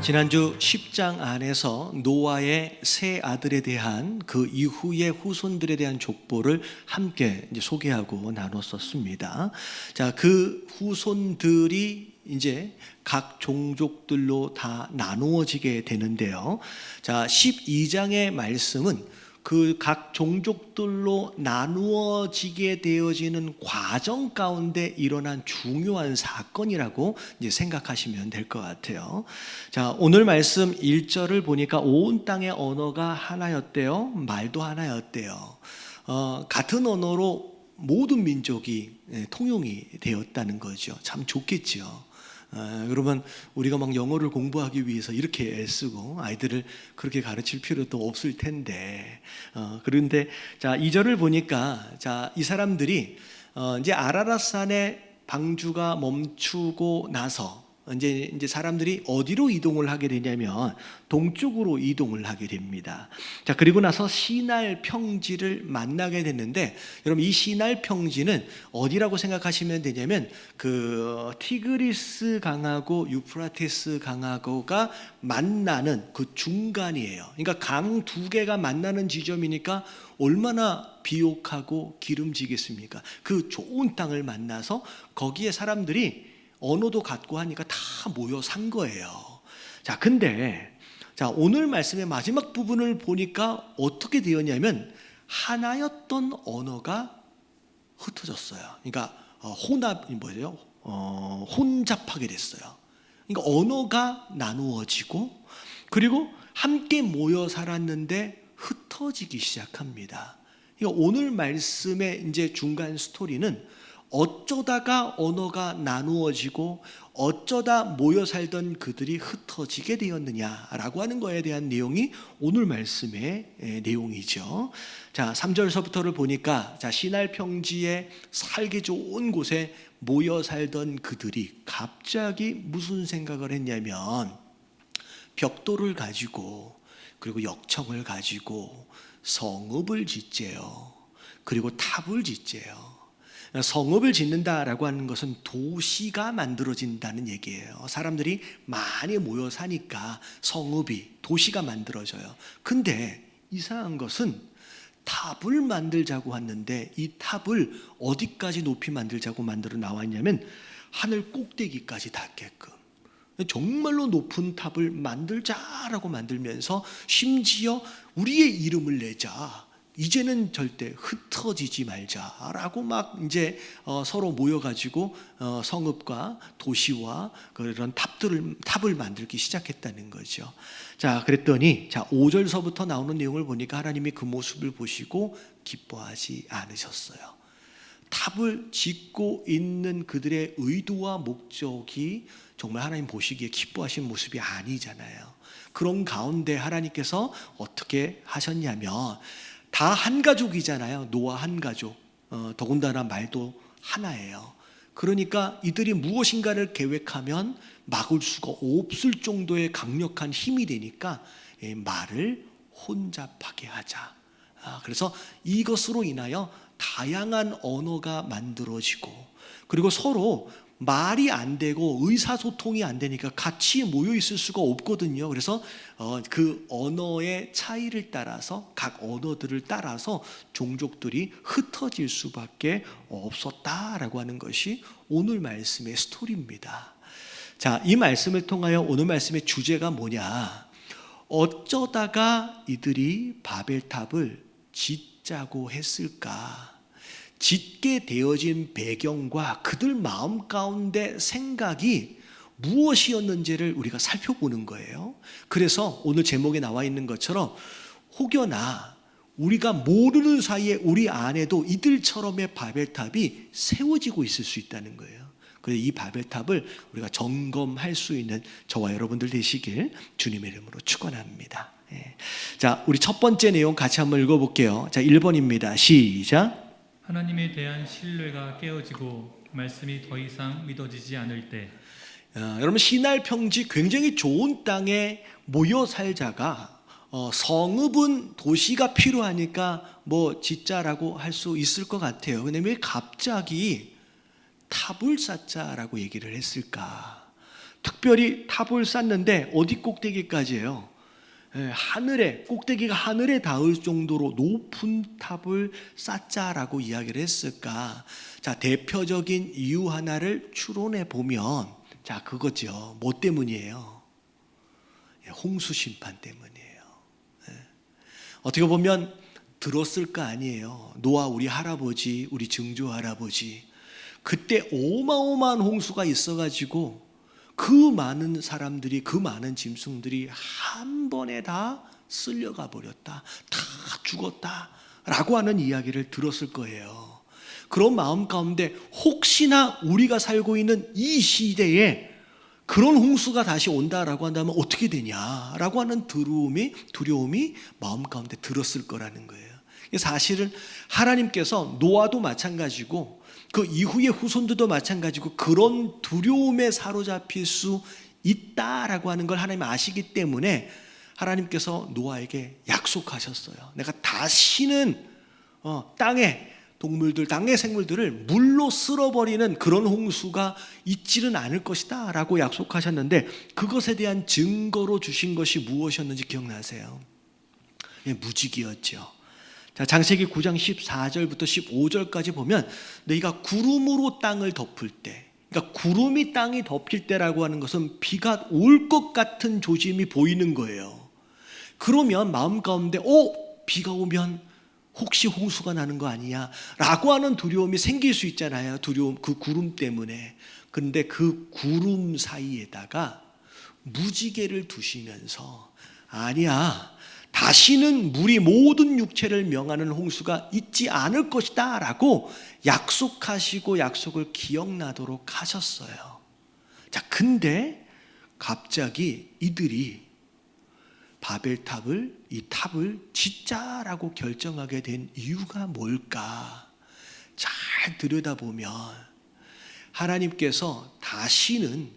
지난주 10장 안에서 노아의 세 아들에 대한 그 이후의 후손들에 대한 족보를 함께 이제 소개하고 나눴었습니다. 자, 그 후손들이 이제 각 종족들로 다 나누어지게 되는데요. 자, 12장의 말씀은 그 각 종족들로 나누어지게 되어지는 과정 가운데 일어난 중요한 사건이라고 이제 생각하시면 될 것 같아요. 자, 오늘 말씀 1절을 보니까 온 땅의 언어가 하나였대요. 말도 하나였대요. 같은 언어로 모든 민족이 통용이 되었다는 거죠. 참 좋겠죠. 그러면 우리가 막 영어를 공부하기 위해서 이렇게 애쓰고 아이들을 그렇게 가르칠 필요도 없을 텐데, 그런데 자 2절을 보니까 자 이 사람들이 이제 아라랏산의 방주가 멈추고 나서 이제 사람들이 어디로 이동을 하게 되냐면 동쪽으로 이동을 하게 됩니다. 자, 그리고 나서 시날 평지를 만나게 됐는데, 여러분 이 시날 평지는 어디라고 생각하시면 되냐면 그 티그리스 강하고 유프라테스 강하고가 만나는 그 중간이에요. 그러니까 강 두 개가 만나는 지점이니까 얼마나 비옥하고 기름지겠습니까? 그 좋은 땅을 만나서 거기에 사람들이 언어도 같고 하니까 다 모여 산 거예요. 자, 근데 자 오늘 말씀의 마지막 부분을 보니까 어떻게 되었냐면 하나였던 언어가 흩어졌어요. 그러니까 혼합이 뭐예요? 혼잡하게 됐어요. 그러니까 언어가 나누어지고, 그리고 함께 모여 살았는데 흩어지기 시작합니다. 그러니까 오늘 말씀의 이제 중간 스토리는 어쩌다가 언어가 나누어지고 어쩌다 모여 살던 그들이 흩어지게 되었느냐라고 하는 거에 대한 내용이 오늘 말씀의 내용이죠. 자, 3절서부터를 보니까 자 시날 평지에 살기 좋은 곳에 모여 살던 그들이 갑자기 무슨 생각을 했냐면 벽돌을 가지고 그리고 역청을 가지고 성읍을 짓재요. 그리고 탑을 짓재요. 성읍을 짓는다라고 하는 것은 도시가 만들어진다는 얘기예요. 사람들이 많이 모여 사니까 성읍이, 도시가 만들어져요. 근데 이상한 것은 탑을 만들자고 하는데 이 탑을 어디까지 높이 만들자고 만들어 나왔냐면 하늘 꼭대기까지 닿게끔, 정말로 높은 탑을 만들자라고 만들면서 심지어 우리의 이름을 내자, 이제는 절대 흩어지지 말자라고 막 이제 서로 모여가지고 성읍과 도시와 그런 탑을 만들기 시작했다는 거죠. 자, 그랬더니 자 5절서부터 나오는 내용을 보니까 하나님이 그 모습을 보시고 기뻐하지 않으셨어요. 탑을 짓고 있는 그들의 의도와 목적이 정말 하나님 보시기에 기뻐하신 모습이 아니잖아요. 그런 가운데 하나님께서 어떻게 하셨냐면 다 한 가족이잖아요. 노아 한 가족. 더군다나 말도 하나예요. 그러니까 이들이 무엇인가를 계획하면 막을 수가 없을 정도의 강력한 힘이 되니까 말을 혼잡하게 하자. 그래서 이것으로 인하여 다양한 언어가 만들어지고, 그리고 서로 말이 안 되고 의사소통이 안 되니까 같이 모여 있을 수가 없거든요. 그래서 그 언어의 차이를 따라서, 각 언어들을 따라서 종족들이 흩어질 수밖에 없었다라고 하는 것이 오늘 말씀의 스토리입니다. 자, 이 말씀을 통하여 오늘 말씀의 주제가 뭐냐? 어쩌다가 이들이 바벨탑을 짓자고 했을까? 짓게 되어진 배경과 그들 마음 가운데 생각이 무엇이었는지를 우리가 살펴보는 거예요. 그래서 오늘 제목에 나와 있는 것처럼 혹여나 우리가 모르는 사이에 우리 안에도 이들처럼의 바벨탑이 세워지고 있을 수 있다는 거예요. 그래서 이 바벨탑을 우리가 점검할 수 있는 저와 여러분들 되시길 주님의 이름으로 축원합니다. 자, 우리 첫 번째 내용 같이 한번 읽어볼게요. 자, 1번입니다. 시작. 하나님에 대한 신뢰가 깨어지고 말씀이 더 이상 믿어지지 않을 때. 여러분 시날 평지 굉장히 좋은 땅에 모여 살자가 성읍은 도시가 필요하니까 뭐 짓자라고 할 수 있을 것 같아요. 근데 왜 갑자기 탑을 쌓자라고 얘기를 했을까? 특별히 탑을 쌓는데 어디 꼭대기까지예요? 하늘에, 꼭대기가 하늘에 닿을 정도로 높은 탑을 쌓자라고 이야기를 했을까? 자, 대표적인 이유 하나를 추론해 보면, 자, 그거죠. 뭐 때문이에요? 홍수 심판 때문이에요. 어떻게 보면 들었을 거 아니에요. 노아 우리 할아버지, 우리 증조 할아버지, 그때 어마어마한 홍수가 있어가지고 그 많은 사람들이, 그 많은 짐승들이 한 번에 다 쓸려가 버렸다, 다 죽었다 라고 하는 이야기를 들었을 거예요. 그런 마음 가운데 혹시나 우리가 살고 있는 이 시대에 그런 홍수가 다시 온다라고 한다면 어떻게 되냐라고 하는 두려움이 마음 가운데 들었을 거라는 거예요. 사실은 하나님께서 노아도 마찬가지고 그 이후의 후손들도 마찬가지고 그런 두려움에 사로잡힐 수 있다라고 하는 걸 하나님 아시기 때문에 하나님께서 노아에게 약속하셨어요. 내가 다시는 땅의 동물들, 땅의 생물들을 물로 쓸어버리는 그런 홍수가 있지는 않을 것이다 라고 약속하셨는데, 그것에 대한 증거로 주신 것이 무엇이었는지 기억나세요? 무지개였죠. 자, 창세기 9장 14절부터 15절까지 보면 너희가 구름으로 땅을 덮을 때, 그러니까 구름이 땅이 덮일 때라고 하는 것은 비가 올 것 같은 조짐이 보이는 거예요. 그러면 마음 가운데 비가 오면 혹시 홍수가 나는 거 아니야? 라고 하는 두려움이 생길 수 있잖아요. 두려움, 그 구름 때문에. 그런데 그 구름 사이에다가 무지개를 두시면서 아니야, 다시는 물이 모든 육체를 명하는 홍수가 있지 않을 것이다 라고 약속하시고 약속을 기억나도록 하셨어요. 자, 근데 갑자기 이들이 바벨탑을, 이 탑을 짓자라고 결정하게 된 이유가 뭘까? 잘 들여다보면 하나님께서 다시는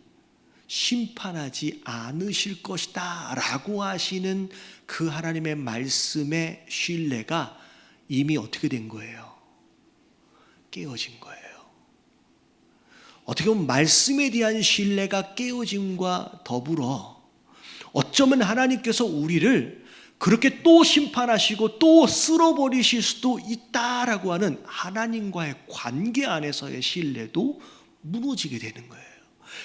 심판하지 않으실 것이다 라고 하시는 그 하나님의 말씀의 신뢰가 이미 어떻게 된 거예요? 깨어진 거예요. 어떻게 보면 말씀에 대한 신뢰가 깨어짐과 더불어 어쩌면 하나님께서 우리를 그렇게 또 심판하시고 또 쓸어버리실 수도 있다라고 하는 하나님과의 관계 안에서의 신뢰도 무너지게 되는 거예요.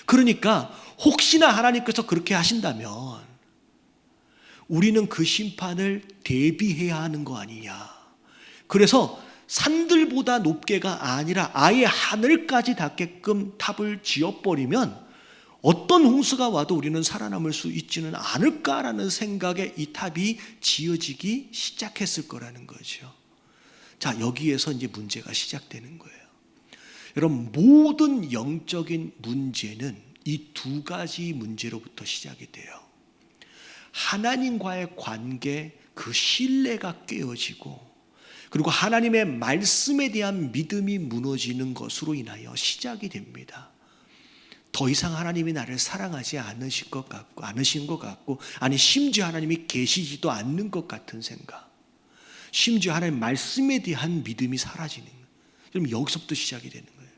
그러니까 혹시나 하나님께서 그렇게 하신다면 우리는 그 심판을 대비해야 하는 거 아니냐. 그래서 산들보다 높게가 아니라 아예 하늘까지 닿게끔 탑을 지어버리면 어떤 홍수가 와도 우리는 살아남을 수 있지는 않을까라는 생각에 이 탑이 지어지기 시작했을 거라는 거죠. 자, 여기에서 이제 문제가 시작되는 거예요. 여러분, 모든 영적인 문제는 이 두 가지 문제로부터 시작이 돼요. 하나님과의 관계, 그 신뢰가 깨어지고, 그리고 하나님의 말씀에 대한 믿음이 무너지는 것으로 인하여 시작이 됩니다. 더 이상 하나님이 나를 사랑하지 않으신 것 같고, 아니 심지어 하나님이 계시지도 않는 것 같은 생각, 심지어 하나님 말씀에 대한 믿음이 사라지는 거예요. 그럼 여기서부터 시작이 되는 거예요.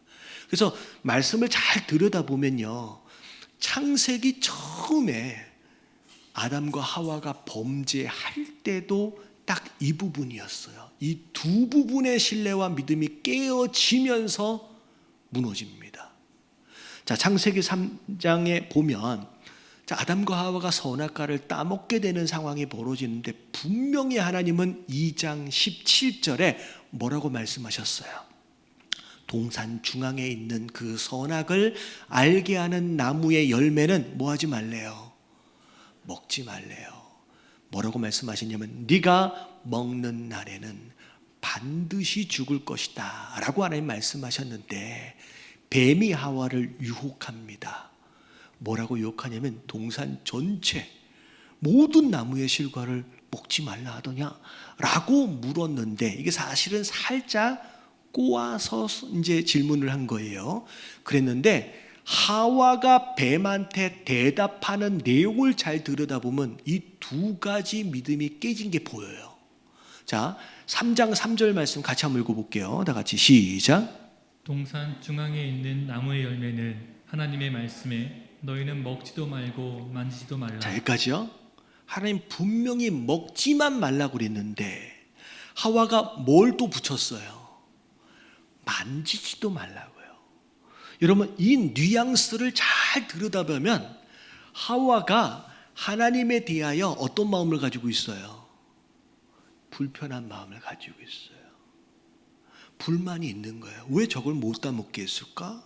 그래서 말씀을 잘 들여다보면요, 창세기 처음에 아담과 하와가 범죄할 때도 딱 이 부분이었어요. 이 두 부분의 신뢰와 믿음이 깨어지면서 무너집니다. 자, 창세기 3장에 보면 아담과 하와가 선악과를 따먹게 되는 상황이 벌어지는데 분명히 하나님은 2장 17절에 뭐라고 말씀하셨어요? 동산 중앙에 있는 그 선악을 알게 하는 나무의 열매는 뭐 하지 말래요? 먹지 말래요. 뭐라고 말씀하시냐면 네가 먹는 날에는 반드시 죽을 것이다 라고 하나님 말씀하셨는데 뱀이 하와를 유혹합니다. 뭐라고 유혹하냐면 동산 전체 모든 나무의 실과를 먹지 말라 하더냐 라고 물었는데, 이게 사실은 살짝 꼬아서 이제 질문을 한 거예요. 그랬는데 하와가 뱀한테 대답하는 내용을 잘 들여다보면 이 두 가지 믿음이 깨진 게 보여요. 자, 3장 3절 말씀 같이 한번 읽어볼게요. 다 같이 시작. 동산 중앙에 있는 나무의 열매는 하나님의 말씀에 너희는 먹지도 말고 만지지도 말라. 자, 여기까지요. 하나님 분명히 먹지만 말라고 그랬는데 하와가 뭘 또 붙였어요? 만지지도 말라고요. 여러분, 이 뉘앙스를 잘 들여다보면 하와가 하나님에 대하여 어떤 마음을 가지고 있어요? 불편한 마음을 가지고 있어요. 불만이 있는 거예요. 왜 저걸 못 따먹게 했을까?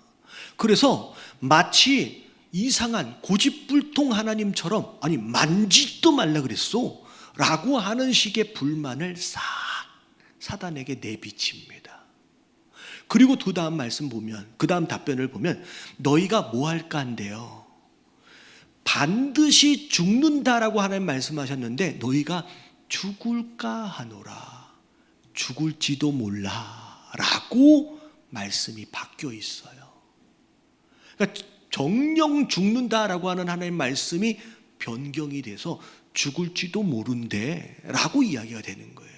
그래서 마치 이상한 고집불통 하나님처럼 아니 만지지도 말라 그랬어 라고 하는 식의 불만을 싹 사단에게 내비칩니다. 그리고 그 다음 말씀 보면, 그 다음 답변을 보면 너희가 뭐 할까 한대요. 반드시 죽는다라고 하나님 말씀하셨는데 너희가 죽을까 하노라. 죽을지도 몰라 라고 말씀이 바뀌어 있어요. 그러니까 정령 죽는다라고 하는 하나님 말씀이 변경이 돼서 죽을지도 모른대 라고 이야기가 되는 거예요.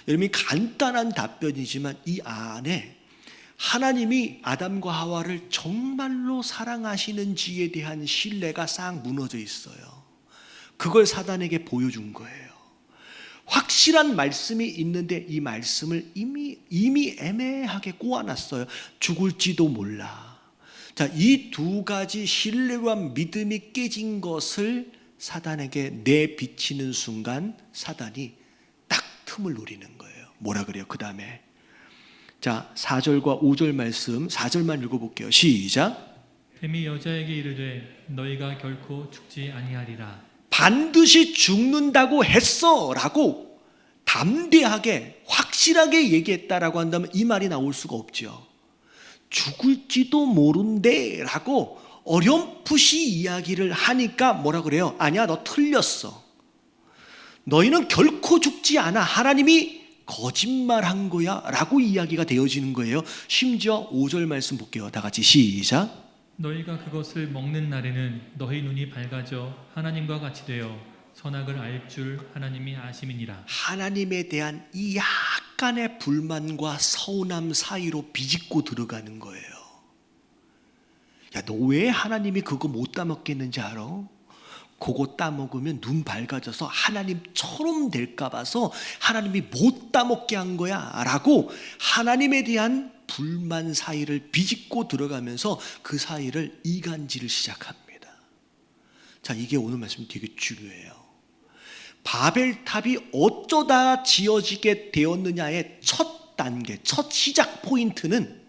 여러분, 간단한 답변이지만 이 안에 하나님이 아담과 하와를 정말로 사랑하시는지에 대한 신뢰가 싹 무너져 있어요. 그걸 사단에게 보여준 거예요. 확실한 말씀이 있는데 이 말씀을 이미 애매하게 꼬아놨어요. 죽을지도 몰라. 자, 이 두 가지 신뢰와 믿음이 깨진 것을 사단에게 내비치는 순간 사단이 딱 틈을 노리는 거예요. 뭐라 그래요? 그 다음에 자, 4절과 5절 말씀 4절만 읽어볼게요. 시작. 뱀이 여자에게 이르되 너희가 결코 죽지 아니하리라. 반드시 죽는다고 했어 라고 담대하게 확실하게 얘기했다라고 한다면 이 말이 나올 수가 없죠. 죽을지도 모른대 라고 어렴풋이 이야기를 하니까 뭐라 그래요? 아니야, 너 틀렸어. 너희는 결코 죽지 않아. 하나님이 거짓말한 거야 라고 이야기가 되어지는 거예요. 심지어 5절 말씀 볼게요. 다 같이 시작. 너희가 그것을 먹는 날에는 너희 눈이 밝아져 하나님과 같이 되어 선악을 알 줄 하나님이 아심이니라. 하나님에 대한 이 약간의 불만과 서운함 사이로 비집고 들어가는 거예요. 야, 너 왜 하나님이 그거 못 따먹겠는지 알아? 그거 따먹으면 눈 밝아져서 하나님처럼 될까 봐서 하나님이 못 따먹게 한 거야 라고 하나님에 대한 불만 사이를 비집고 들어가면서 그 사이를 이간질을 시작합니다. 자, 이게 오늘 말씀 되게 중요해요. 바벨탑이 어쩌다 지어지게 되었느냐의 첫 단계, 첫 시작 포인트는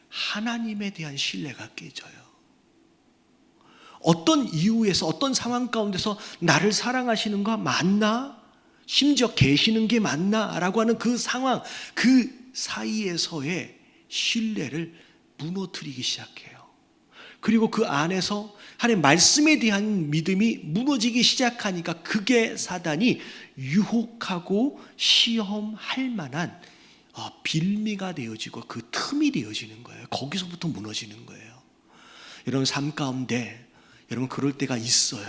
하나님에 대한 신뢰가 깨져요. 어떤 이유에서 어떤 상황 가운데서 나를 사랑하시는 거 맞나? 심지어 계시는 게 맞나? 라고 하는 그 상황, 그 사이에서의 신뢰를 무너뜨리기 시작해요. 그리고 그 안에서 하나님 말씀에 대한 믿음이 무너지기 시작하니까 그게 사단이 유혹하고 시험할 만한 빌미가 되어지고 그 틈이 되어지는 거예요. 거기서부터 무너지는 거예요. 여러분, 삶 가운데 여러분 그럴 때가 있어요.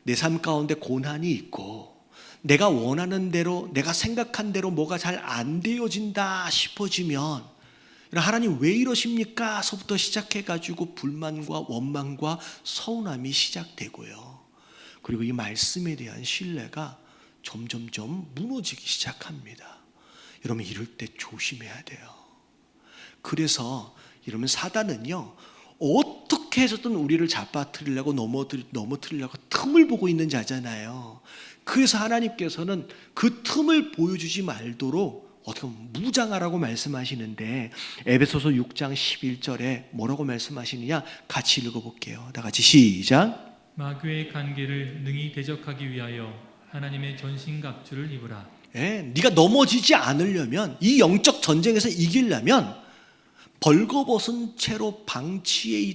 내 삶 가운데 고난이 있고 내가 원하는 대로 내가 생각한 대로 뭐가 잘 안 되어진다 싶어지면 하나님 왜 이러십니까? 서부터 시작해가지고 불만과 원망과 서운함이 시작되고요. 그리고 이 말씀에 대한 신뢰가 점점점 무너지기 시작합니다. 여러분, 이럴 때 조심해야 돼요. 그래서 여러분, 사단은요 어떻게 해서든 우리를 잡아뜨리려고 넘어뜨리려고 틈을 보고 있는 자잖아요. 그래서 하나님께서는 그 틈을 보여주지 말도록 어떻게 무장하라고 말씀하시는데 에베소서 6장 11절에 뭐라고 말씀하시느냐 같이 읽어볼게요. 다 같이 시작. 마귀의 관계를 능히 대적하기 위하여 하나님의 전신갑주를 입으라. 네가 넘어지지 않으려면 이 영적 전쟁에서 이기려면 벌거벗은 채로 방치해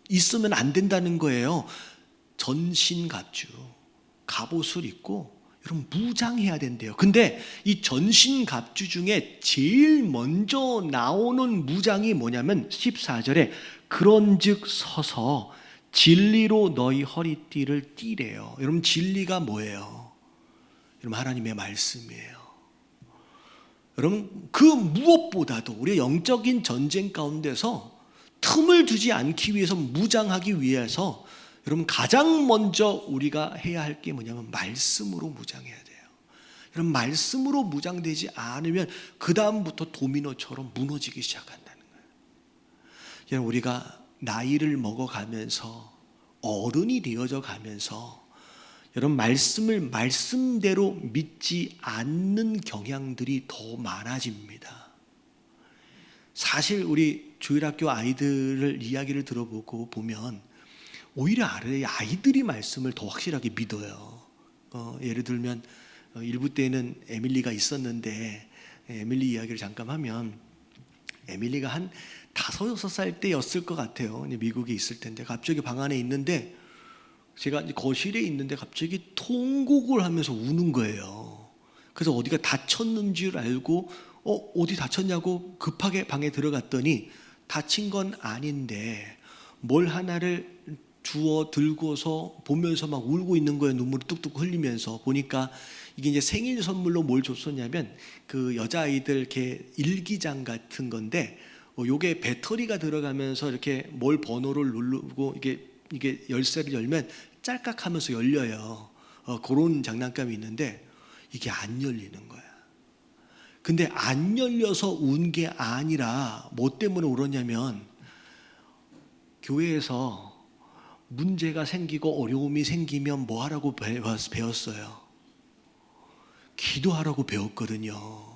있으면 안 된다는 거예요. 전신갑주, 갑옷을 입고 여러분 무장해야 된대요. 근데 이 전신갑주 중에 제일 먼저 나오는 무장이 뭐냐면 14절에 그런즉 서서 진리로 너희 허리띠를 띠래요. 여러분, 진리가 뭐예요? 여러분, 하나님의 말씀이에요. 여러분, 그 무엇보다도 우리의 영적인 전쟁 가운데서 틈을 두지 않기 위해서, 무장하기 위해서 여러분 가장 먼저 우리가 해야 할 게 뭐냐면 말씀으로 무장해야 돼요. 여러분 말씀으로 무장되지 않으면 그 다음부터 도미노처럼 무너지기 시작한다는 거예요. 여러분 우리가 나이를 먹어가면서 어른이 되어져 가면서 여러분 말씀을 말씀대로 믿지 않는 경향들이 더 많아집니다. 사실 우리 주일학교 아이들을 이야기를 들어보고 보면 오히려 아이들이 말씀을 더 확실하게 믿어요. 예를 들면 일부 때는 에밀리가 있었는데 에밀리 이야기를 잠깐 하면 에밀리가 한 5, 6살 때였을 것 같아요. 미국에 있을 텐데 갑자기 방 안에 있는데 제가 이제 거실에 있는데 갑자기 통곡을 하면서 우는 거예요. 그래서 어디가 다쳤는 줄 알고 어디 다쳤냐고 급하게 방에 들어갔더니 다친 건 아닌데 뭘 하나를 주워 들고서 보면서 막 울고 있는 거예요. 눈물을 뚝뚝 흘리면서. 보니까 이게 이제 생일 선물로 뭘 줬었냐면 그 여자아이들 이렇게 일기장 같은 건데 요게 배터리가 들어가면서 이렇게 뭘 번호를 누르고 이게 열쇠를 열면 짤깍하면서 열려요. 그런 장난감이 있는데 이게 안 열리는 거야. 근데 안 열려서 운 게 아니라 뭐 때문에 울었냐면 교회에서 문제가 생기고 어려움이 생기면 뭐 하라고 배웠어요? 기도하라고 배웠거든요.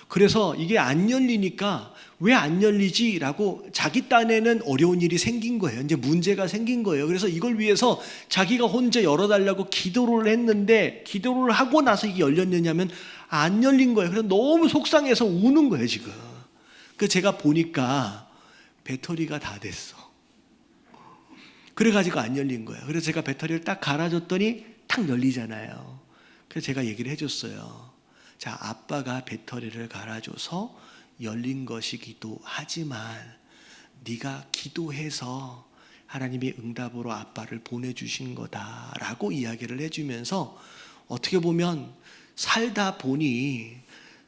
그래서 이게 안 열리니까 왜 안 열리지? 라고 자기 딴에는 어려운 일이 생긴 거예요. 이제 문제가 생긴 거예요. 그래서 이걸 위해서 자기가 혼자 열어달라고 기도를 했는데 기도를 하고 나서 이게 열렸느냐면 안 열린 거예요. 그래서 너무 속상해서 우는 거예요 지금. 그래서 제가 보니까 배터리가 다 됐어. 그래가지고 안 열린 거예요. 그래서 제가 배터리를 딱 갈아줬더니 탁 열리잖아요. 그래서 제가 얘기를 해줬어요. 자, 아빠가 배터리를 갈아줘서 열린 것이기도 하지만 네가 기도해서 하나님이 응답으로 아빠를 보내주신 거다라고 이야기를 해주면서 어떻게 보면 살다 보니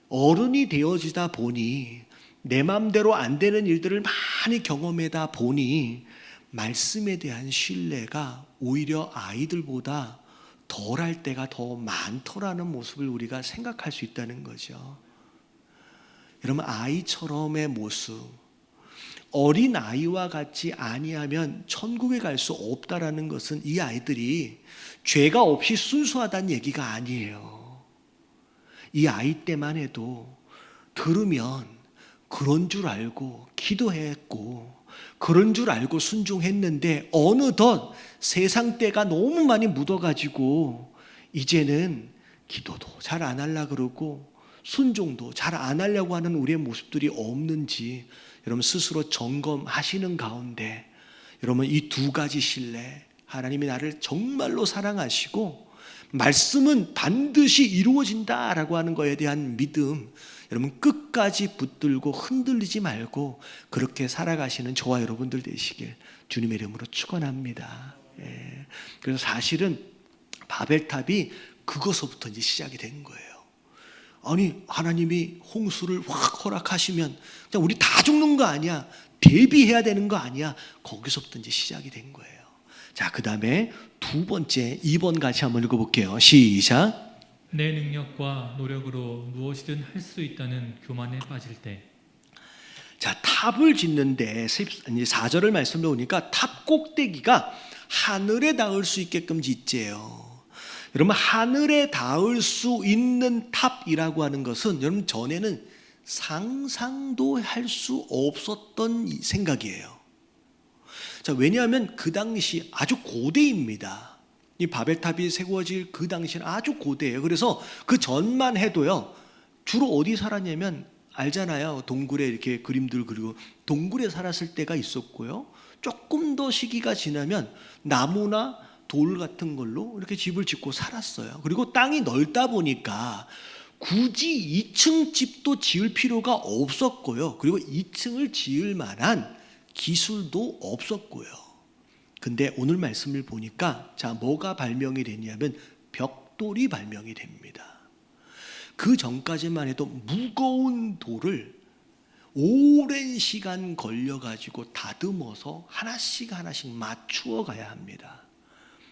어른이 되어지다 보니 내 마음대로 안 되는 일들을 많이 경험하다 보니 말씀에 대한 신뢰가 오히려 아이들보다 덜할 때가 더 많더라는 모습을 우리가 생각할 수 있다는 거죠. 여러분 아이처럼의 모습, 어린 아이와 같이 아니하면 천국에 갈 수 없다라는 것은 이 아이들이 죄가 없이 순수하다는 얘기가 아니에요. 이 아이 때만 해도 들으면 그런 줄 알고 기도했고 그런 줄 알고 순종했는데 어느덧 세상 때가 너무 많이 묻어가지고 이제는 기도도 잘 안 하려고 그러고 순종도 잘 안 하려고 하는 우리의 모습들이 없는지 여러분 스스로 점검하시는 가운데 여러분 이 두 가지 신뢰, 하나님이 나를 정말로 사랑하시고 말씀은 반드시 이루어진다라고 하는 것에 대한 믿음, 여러분 끝까지 붙들고 흔들리지 말고 그렇게 살아가시는 저와 여러분들 되시길 주님의 이름으로 축원합니다. 그래서 사실은 바벨탑이 그것부터 이제 시작이 된 거예요. 아니 하나님이 홍수를 확 허락하시면 그냥 우리 다 죽는 거 아니야? 대비해야 되는 거 아니야? 거기서부터 이제 시작이 된 거예요. 자, 그 다음에 두 번째 2번 같이 한번 읽어볼게요. 시작. 내 능력과 노력으로 무엇이든 할 수 있다는 교만에 빠질 때. 자, 탑을 짓는데 4절을 말씀해 보니까 탑 꼭대기가 하늘에 닿을 수 있게끔 짓재요. 여러분 하늘에 닿을 수 있는 탑이라고 하는 것은 여러분 전에는 상상도 할 수 없었던 생각이에요. 자, 왜냐하면 그 당시 아주 고대입니다. 이 바벨탑이 세워질 그 당시는 아주 고대예요. 그래서 그 전만 해도요 주로 어디 살았냐면 알잖아요. 동굴에 이렇게 그림들 그리고 동굴에 살았을 때가 있었고요. 조금 더 시기가 지나면 나무나 돌 같은 걸로 이렇게 집을 짓고 살았어요. 그리고 땅이 넓다 보니까 굳이 2층 집도 지을 필요가 없었고요. 그리고 2층을 지을 만한 기술도 없었고요. 근데 오늘 말씀을 보니까 자, 뭐가 발명이 됐냐면 벽돌이 발명이 됩니다. 그 전까지만 해도 무거운 돌을 오랜 시간 걸려가지고 다듬어서 하나씩 하나씩 맞추어 가야 합니다.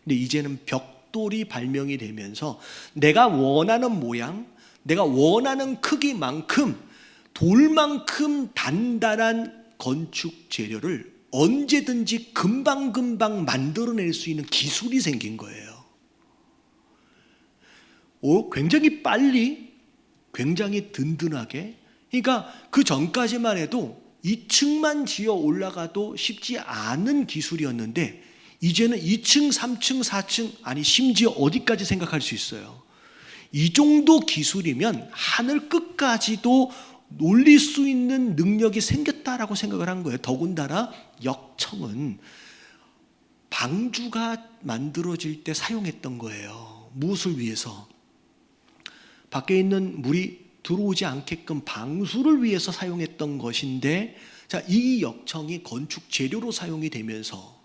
근데 이제는 벽돌이 발명이 되면서 내가 원하는 모양, 내가 원하는 크기만큼 돌만큼 단단한 건축 재료를 언제든지 금방금방 만들어낼 수 있는 기술이 생긴 거예요. 굉장히 빨리, 굉장히 든든하게. 그러니까 그 전까지만 해도 2층만 지어 올라가도 쉽지 않은 기술이었는데 이제는 2층, 3층, 4층, 아니 심지어 어디까지 생각할 수 있어요. 이 정도 기술이면 하늘 끝까지도 올릴 수 있는 능력이 생겼다라고 생각을 한 거예요. 더군다나 역청은 방주가 만들어질 때 사용했던 거예요. 무엇을 위해서? 밖에 있는 물이 들어오지 않게끔 방수를 위해서 사용했던 것인데, 자, 이 역청이 건축 재료로 사용이 되면서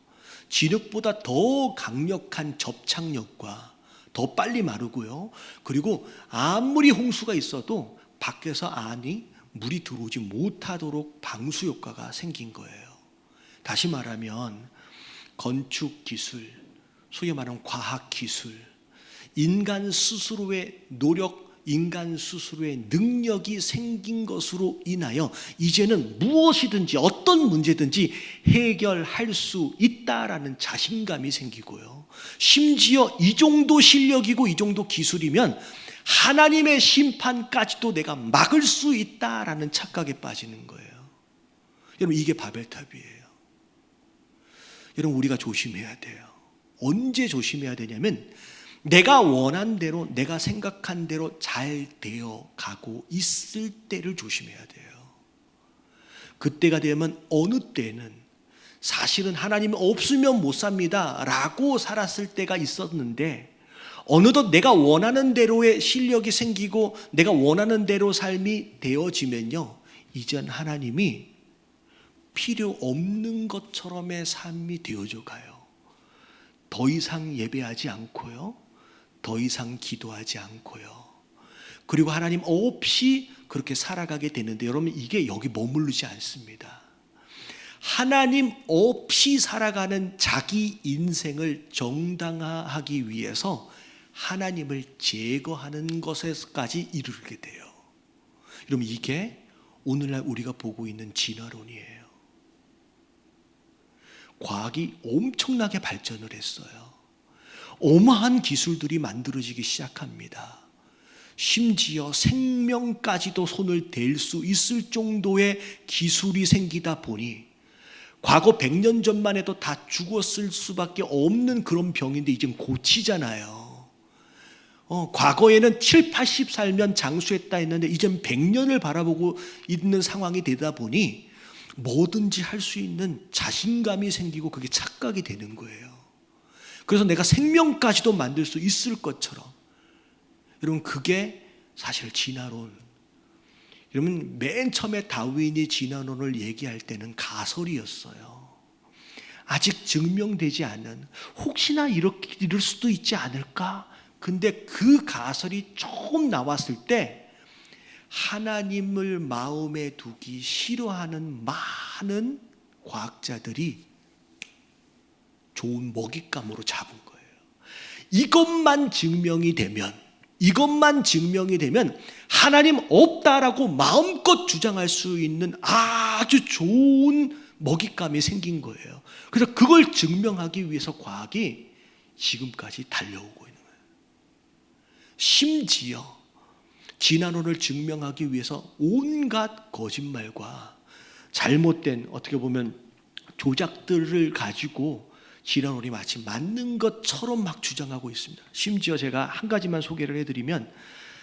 진흙보다 더 강력한 접착력과 더 빨리 마르고요. 그리고 아무리 홍수가 있어도 밖에서 안이 물이 들어오지 못하도록 방수 효과가 생긴 거예요. 다시 말하면 건축 기술, 소위 말하는 과학 기술, 인간 스스로의 노력, 인간 스스로의 능력이 생긴 것으로 인하여 이제는 무엇이든지 어떤 문제든지 해결할 수 있다라는 자신감이 생기고요. 심지어 이 정도 실력이고 이 정도 기술이면 하나님의 심판까지도 내가 막을 수 있다라는 착각에 빠지는 거예요. 여러분, 이게 바벨탑이에요. 여러분, 우리가 조심해야 돼요. 언제 조심해야 되냐면 내가 원한 대로, 내가 생각한 대로 잘 되어 가고 있을 때를 조심해야 돼요. 그때가 되면 어느 때는 사실은 하나님 없으면 못 삽니다 라고 살았을 때가 있었는데, 어느덧 내가 원하는 대로의 실력이 생기고 내가 원하는 대로 삶이 되어지면요, 이젠 하나님이 필요 없는 것처럼의 삶이 되어져 가요. 더 이상 예배하지 않고요, 더 이상 기도하지 않고요, 그리고 하나님 없이 그렇게 살아가게 되는데, 여러분, 이게 여기 머무르지 않습니다. 하나님 없이 살아가는 자기 인생을 정당화하기 위해서 하나님을 제거하는 것에까지 이르게 돼요. 여러분, 이게 오늘날 우리가 보고 있는 진화론이에요. 과학이 엄청나게 발전을 했어요. 어마한 기술들이 만들어지기 시작합니다. 심지어 생명까지도 손을 댈 수 있을 정도의 기술이 생기다 보니 과거 100년 전만 해도 다 죽었을 수밖에 없는 그런 병인데 이젠 고치잖아요. 과거에는 7, 80 살면 장수했다 했는데 이젠 100년을 바라보고 있는 상황이 되다 보니 뭐든지 할 수 있는 자신감이 생기고 그게 착각이 되는 거예요. 그래서 내가 생명까지도 만들 수 있을 것처럼. 여러분, 그게 사실 진화론. 여러분, 맨 처음에 다윈이 진화론을 얘기할 때는 가설이었어요. 아직 증명되지 않은, 혹시나 이럴 수도 있지 않을까? 근데 그 가설이 조금 나왔을 때 하나님을 마음에 두기 싫어하는 많은 과학자들이 좋은 먹잇감으로 잡은 거예요. 이것만 증명이 되면 하나님 없다라고 마음껏 주장할 수 있는 아주 좋은 먹잇감이 생긴 거예요. 그래서 그걸 증명하기 위해서 과학이 지금까지 달려오고 있는 거예요. 심지어 진화론을 증명하기 위해서 온갖 거짓말과 잘못된, 어떻게 보면 조작들을 가지고 진화론이 마치 맞는 것처럼 막 주장하고 있습니다. 심지어 제가 한 가지만 소개를 해드리면,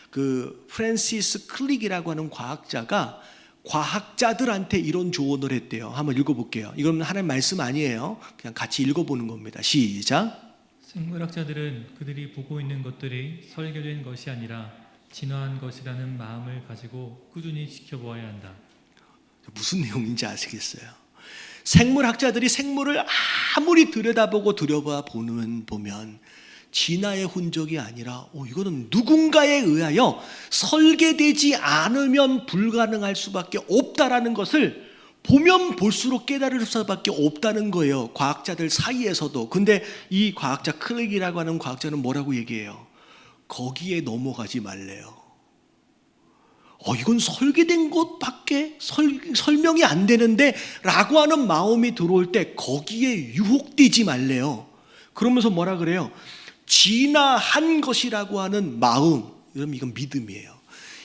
그 프랜시스 클릭이라고 하는 과학자가 과학자들한테 이런 조언을 했대요. 한번 읽어볼게요. 이건 하나님 말씀 아니에요. 그냥 같이 읽어보는 겁니다. 시작. 생물학자들은 그들이 보고 있는 것들이 설계된 것이 아니라 진화한 것이라는 마음을 가지고 꾸준히 지켜보아야 한다. 무슨 내용인지 아시겠어요? 생물학자들이 생물을 아무리 들여다보고 보면 진화의 흔적이 아니라 이거는 누군가에 의하여 설계되지 않으면 불가능할 수밖에 없다라는 것을 보면 볼수록 깨달을 수밖에 없다는 거예요. 과학자들 사이에서도. 근데 이 과학자 클릭이라고 하는 과학자는 뭐라고 얘기해요? 거기에 넘어가지 말래요. 이건 설계된 것밖에 설명이 안 되는데 라고 하는 마음이 들어올 때 거기에 유혹되지 말래요. 그러면서 뭐라 그래요? 진화한 것이라고 하는 마음, 이건 믿음이에요.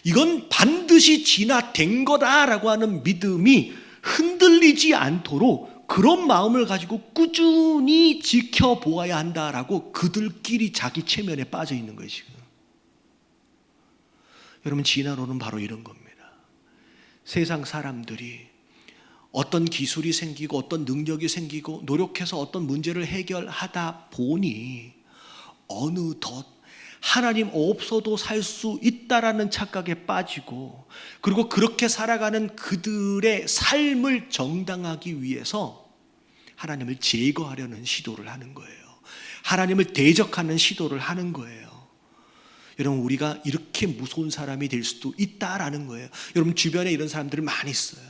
이건 반드시 진화된 거다라고 하는 믿음이 흔들리지 않도록 그런 마음을 가지고 꾸준히 지켜보아야 한다라고 그들끼리 자기 체면에 빠져 있는 거예요. 지금 여러분, 진화론은 바로 이런 겁니다. 세상 사람들이 어떤 기술이 생기고 어떤 능력이 생기고 노력해서 어떤 문제를 해결하다 보니 어느덧 하나님 없어도 살 수 있다라는 착각에 빠지고, 그리고 그렇게 살아가는 그들의 삶을 정당하기 위해서 하나님을 제거하려는 시도를 하는 거예요. 하나님을 대적하는 시도를 하는 거예요. 여러분, 우리가 이렇게 무서운 사람이 될 수도 있다라는 거예요. 여러분, 주변에 이런 사람들이 많이 있어요.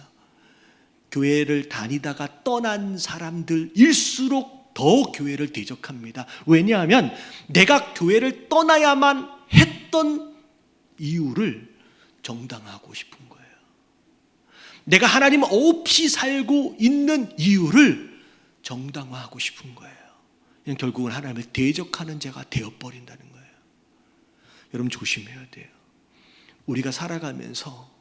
교회를 다니다가 떠난 사람들일수록 더 교회를 대적합니다. 왜냐하면 내가 교회를 떠나야만 했던 이유를 정당화하고 싶은 거예요. 내가 하나님 없이 살고 있는 이유를 정당화하고 싶은 거예요. 결국은 하나님을 대적하는 자가 되어버린다는 거예요. 여러분, 조심해야 돼요. 우리가 살아가면서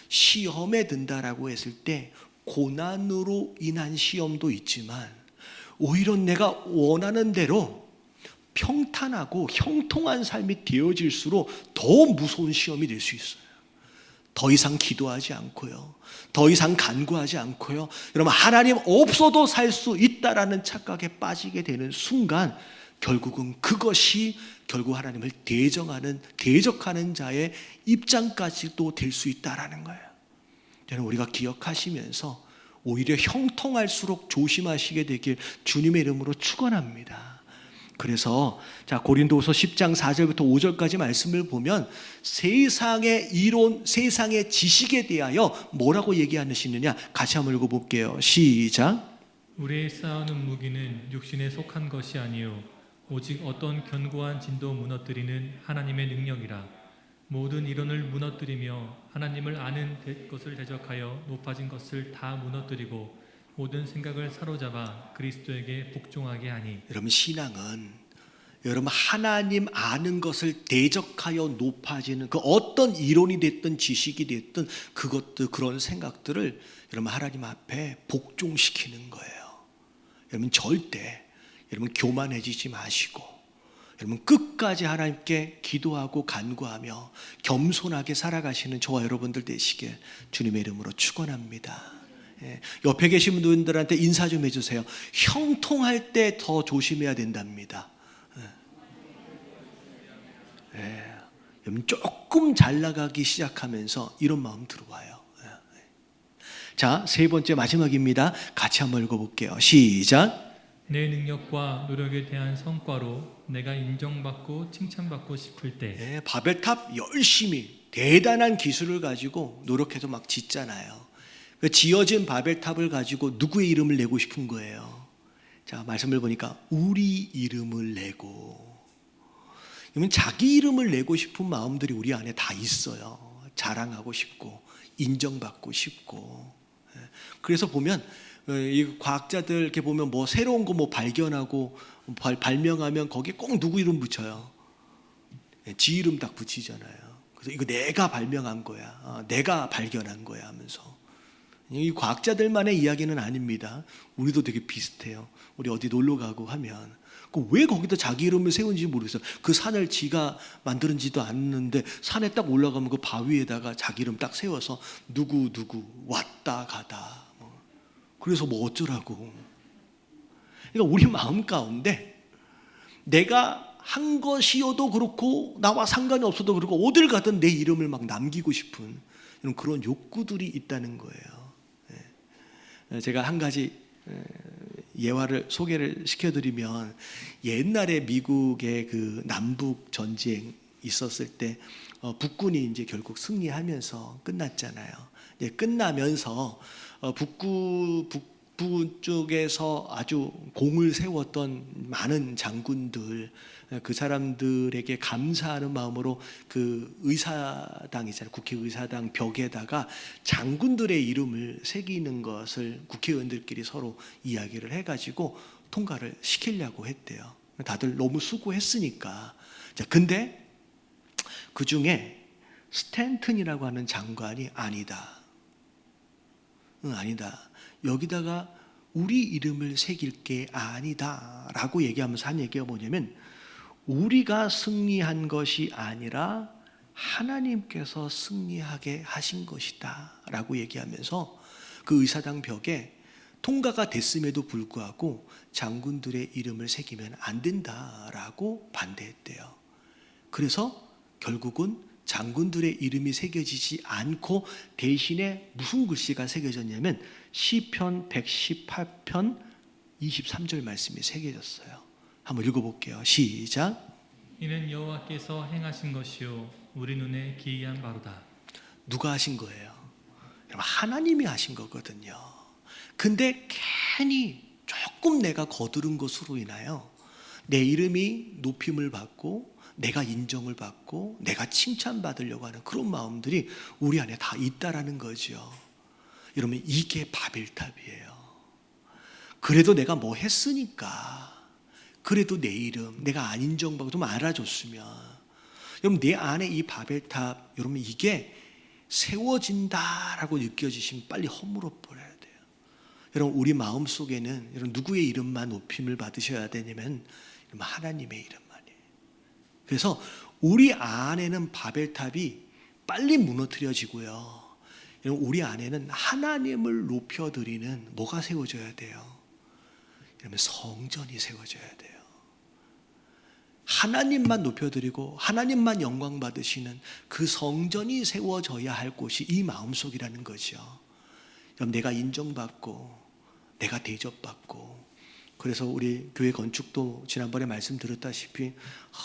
시험에 든다라고 했을 때 고난으로 인한 시험도 있지만 오히려 내가 원하는 대로 평탄하고 형통한 삶이 되어질수록 더 무서운 시험이 될 수 있어요. 더 이상 기도하지 않고요, 더 이상 간구하지 않고요, 여러분, 하나님 없어도 살 수 있다라는 착각에 빠지게 되는 순간 결국은 그것이 결국 하나님을 대적하는 자의 입장까지도 될 수 있다라는 거예요. 저는 우리가 기억하시면서 오히려 형통할수록 조심하시게 되길 주님의 이름으로 축원합니다. 그래서 고린도후서 10장 4절부터 5절까지 말씀을 보면 세상의 이론, 세상의 지식에 대하여 뭐라고 얘기하시느냐, 같이 한번 읽어볼게요. 시작. 우리의 싸우는 무기는 육신에 속한 것이 아니요 오직 어떤 견고한 진도 무너뜨리는 하나님의 능력이라. 모든 이론을 무너뜨리며 하나님을 아는 것을 대적하여 높아진 것을 다 무너뜨리고 모든 생각을 사로잡아 그리스도에게 복종하게 하니. 여러분, 신앙은 여러분 하나님 아는 것을 대적하여 높아지는 그 어떤 이론이 됐든 지식이 됐든 그것들, 그런 생각들을 여러분 하나님 앞에 복종시키는 거예요. 여러분, 절대 여러분 교만해지지 마시고 여러분 끝까지 하나님께 기도하고 간구하며 겸손하게 살아가시는 저와 여러분들 되시길 주님의 이름으로 축원합니다. 옆에 계신 분들한테 인사 좀 해주세요. 형통할 때 더 조심해야 된답니다. 여러분, 조금 잘 나가기 시작하면서 이런 마음 들어와요. 자, 세 번째 마지막입니다. 같이 한번 읽어볼게요. 시작. 내 능력과 노력에 대한 성과로 내가 인정받고 칭찬받고 싶을 때. 바벨탑 열심히 대단한 기술을 가지고 노력해서 막 짓잖아요. 그 지어진 바벨탑을 가지고 누구의 이름을 내고 싶은 거예요? 자, 말씀을 보니까 우리 이름을 내고. 그러면 자기 이름을 내고 싶은 마음들이 우리 안에 다 있어요. 자랑하고 싶고 인정받고 싶고. 그래서 보면 이 과학자들 이렇게 보면 뭐 새로운 거 뭐 발견하고 발명하면 거기에 꼭 누구 이름 붙여요. 지 이름 딱 붙이잖아요. 그래서 이거 내가 발명한 거야, 내가 발견한 거야 하면서. 이 과학자들만의 이야기는 아닙니다. 우리도 되게 비슷해요. 우리 어디 놀러 가고 하면 왜 거기다 자기 이름을 세운지 모르겠어요. 그 산을 지가 만드는지도 않는데 산에 딱 올라가면 그 바위에다가 자기 이름 딱 세워서 누구 왔다 가다. 그래서 뭐 어쩌라고. 그러니까 우리 마음 가운데 내가 한 것이어도 그렇고 나와 상관이 없어도 그렇고 어딜 가든 내 이름을 막 남기고 싶은 그런 욕구들이 있다는 거예요. 제가 한 가지 예화를 소개를 시켜드리면, 옛날에 미국의 그 남북 전쟁이 있었을 때 북군이 이제 결국 승리하면서 끝났잖아요. 이제 끝나면서 북부 쪽에서 아주 공을 세웠던 많은 장군들, 그 사람들에게 감사하는 마음으로 그 의사당이잖아요. 국회의사당 벽에다가 장군들의 이름을 새기는 것을 국회의원들끼리 서로 이야기를 해가지고 통과를 시키려고 했대요. 다들 너무 수고했으니까. 자, 근데 그 중에 스탠튼이라고 하는 장관이 아니다. 아니다. 여기다가 우리 이름을 새길 게 아니다라고 얘기하면서 한 얘기가 뭐냐면, 우리가 승리한 것이 아니라 하나님께서 승리하게 하신 것이다라고 얘기하면서 그 의사당 벽에 통과가 됐음에도 불구하고 장군들의 이름을 새기면 안 된다라고 반대했대요. 그래서 결국은 장군들의 이름이 새겨지지 않고 대신에 무슨 글씨가 새겨졌냐면 시편 118편 23절 말씀이 새겨졌어요. 한번 읽어볼게요. 시작. 이는 여호와께서 행하신 것이요 우리 눈에 기이한 바로다. 누가 하신 거예요? 하나님이 하신 거거든요. 근데 괜히 조금 내가 거두른 것으로 인하여 내 이름이 높임을 받고 내가 인정을 받고 내가 칭찬받으려고 하는 그런 마음들이 우리 안에 다 있다라는 거죠. 여러분, 이게 바벨탑이에요. 그래도 내가 뭐 했으니까, 그래도 내 이름 내가 안 인정받고 좀 알아줬으면, 여러분 내 안에 이 바벨탑, 여러분 이게 세워진다라고 느껴지시면 빨리 허물어 버려야 돼요. 여러분 우리 마음 속에는 여러분 누구의 이름만 높임을 받으셔야 되냐면 하나님의 이름만이에요. 그래서 우리 안에는 바벨탑이 빨리 무너뜨려지고요. 여러분 우리 안에는 하나님을 높여드리는 뭐가 세워져야 돼요? 여러분 성전이 세워져야 돼요. 하나님만 높여드리고 하나님만 영광 받으시는 그 성전이 세워져야 할 곳이 이 마음속이라는 거죠. 여러분 내가 인정받고 내가 대접받고, 그래서 우리 교회 건축도 지난번에 말씀드렸다시피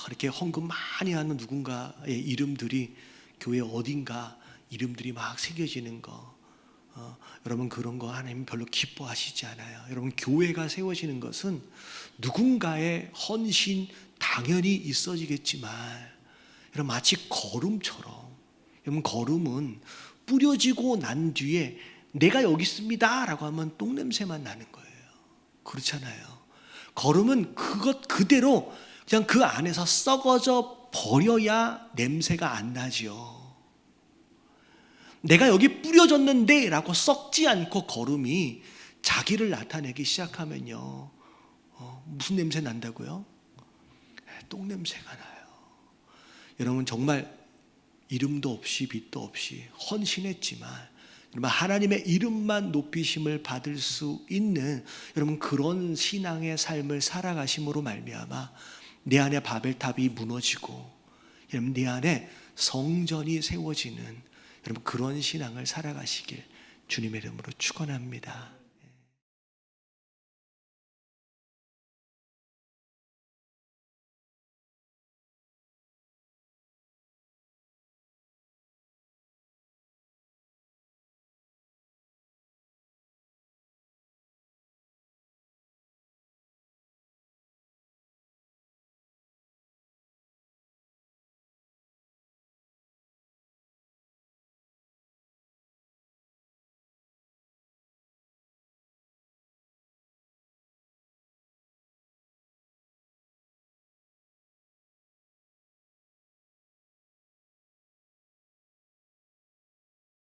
이렇게 헌금 많이 하는 누군가의 이름들이 교회 어딘가 이름들이 막 새겨지는 거, 여러분 그런 거 하나님 별로 기뻐하시지 않아요. 여러분 교회가 세워지는 것은 누군가의 헌신 당연히 있어지겠지만, 여러분 마치 걸음처럼, 여러분 걸음은 뿌려지고 난 뒤에 내가 여기 있습니다 라고 하면 똥냄새만 나는 거예요. 그렇잖아요. 걸음은 그것 그대로 그냥 그 안에서 썩어져 버려야 냄새가 안 나죠. 내가 여기 뿌려졌는데 라고 썩지 않고 걸음이 자기를 나타내기 시작하면요, 무슨 냄새 난다고요? 똥냄새가 나요. 여러분 정말 이름도 없이 빛도 없이 헌신했지만 여러분 하나님의 이름만 높이심을 받을 수 있는 여러분 그런 신앙의 삶을 살아가심으로 말미암아 내 안에 바벨탑이 무너지고 여러분 내 안에 성전이 세워지는 여러분 그런 신앙을 살아가시길 주님의 이름으로 축원합니다.